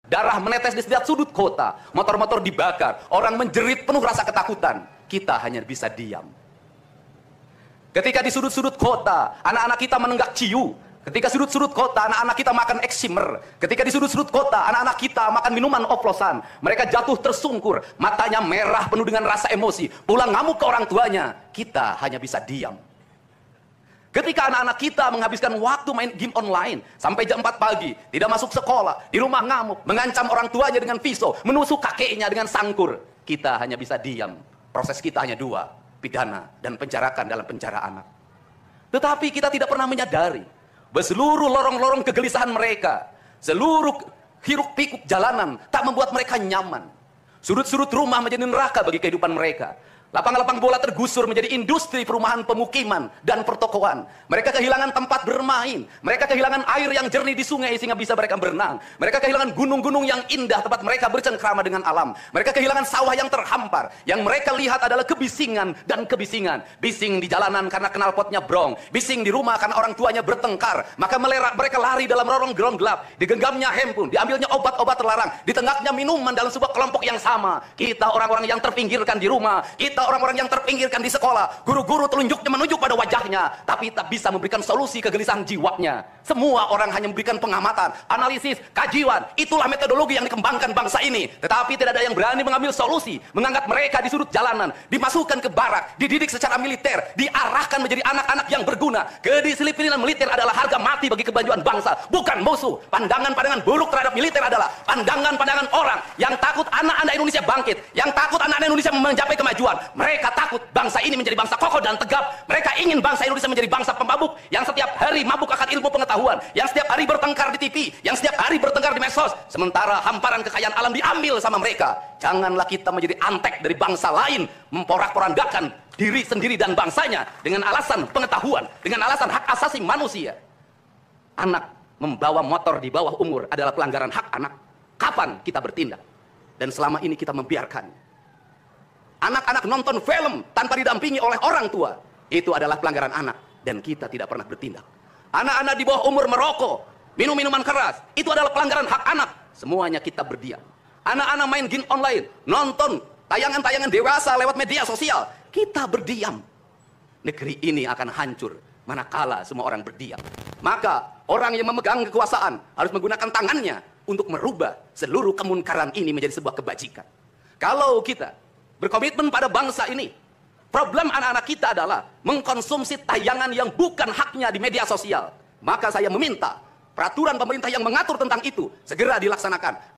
Darah menetes di setiap sudut kota, motor-motor dibakar, orang menjerit penuh rasa ketakutan. Kita hanya bisa diam. Ketika di sudut-sudut kota, anak-anak kita menenggak ciu. Ketika sudut-sudut kota, anak-anak kita makan eksimer. Ketika di sudut-sudut kota, anak-anak kita makan minuman oplosan. Mereka jatuh tersungkur, matanya merah penuh dengan rasa emosi. Pulang ngamuk ke orang tuanya, kita hanya bisa diam. Ketika anak-anak kita menghabiskan waktu main game online sampai jam 4 pagi, tidak masuk sekolah, di rumah ngamuk, mengancam orang tuanya dengan pisau, menusuk kakeknya dengan sangkur, kita hanya bisa diam. Proses kita hanya dua, pidana dan penjarakan dalam penjara anak. Tetapi kita tidak pernah menyadari bahwa seluruh lorong-lorong kegelisahan mereka, seluruh hiruk-pikuk jalanan tak membuat mereka nyaman. Sudut-sudut rumah menjadi neraka bagi kehidupan mereka. Lapang-lapang bola tergusur menjadi industri perumahan pemukiman dan pertokoan. Mereka kehilangan tempat bermain. Mereka kehilangan air yang jernih di sungai sehingga bisa mereka berenang. Mereka kehilangan gunung-gunung yang indah tempat mereka bercengkrama dengan alam. Mereka kehilangan sawah yang terhampar. Yang mereka lihat adalah kebisingan dan kebisingan. Bising di jalanan karena knalpotnya brong. Bising di rumah karena orang tuanya bertengkar. Maka mereka lari dalam lorong gelap. Digenggamnya handphone, diambilnya obat-obat terlarang. Ditengahnya minuman dalam sebuah kelompok yang sama. Kita orang-orang yang terpinggirkan di rumah. Kita orang-orang yang terpinggirkan di sekolah. Guru-guru telunjuknya menunjuk pada wajahnya, tapi tak bisa memberikan solusi kegelisahan jiwanya. Semua orang hanya memberikan pengamatan, analisis, kajian. Itulah metodologi yang dikembangkan bangsa ini. Tetapi tidak ada yang berani mengambil solusi, mengangkat mereka di sudut jalanan, dimasukkan ke barak, dididik secara militer, diarahkan menjadi anak-anak yang berguna. Kedisiplinan militer adalah harga mati bagi kemajuan bangsa, bukan musuh. Pandangan-pandangan buruk terhadap militer adalah pandangan-pandangan orang yang takut anak-anak Indonesia bangkit, yang takut anak-anak Indonesia mencapai kemajuan. Mereka takut bangsa ini menjadi bangsa kokoh dan tegap. Mereka ingin bangsa Indonesia menjadi bangsa pemabuk yang setiap hari mabuk akan ilmu pengetahuan, yang setiap hari bertengkar di TV, yang setiap hari bertengkar di medsos, sementara hamparan kekayaan alam diambil sama mereka. Janganlah kita menjadi antek dari bangsa lain, memporak-porandakan diri sendiri dan bangsanya dengan alasan pengetahuan, dengan alasan hak asasi manusia. Anak membawa motor di bawah umur adalah pelanggaran hak anak. Kapan kita bertindak? Dan selama ini kita membiarkannya. Anak-anak nonton film tanpa didampingi oleh orang tua, itu adalah pelanggaran anak, dan kita tidak pernah bertindak. Anak-anak di bawah umur merokok, minum minuman keras, itu adalah pelanggaran hak anak. Semuanya kita berdiam. Anak-anak main game online, nonton tayangan-tayangan dewasa lewat media sosial, kita berdiam. Negeri ini akan hancur manakala semua orang berdiam. Maka orang yang memegang kekuasaan harus menggunakan tangannya untuk merubah seluruh kemunkaran ini menjadi sebuah kebajikan. Kalau kita berkomitmen pada bangsa ini, problem anak-anak kita adalah mengkonsumsi tayangan yang bukan haknya di media sosial. Maka saya meminta peraturan pemerintah yang mengatur tentang itu segera dilaksanakan.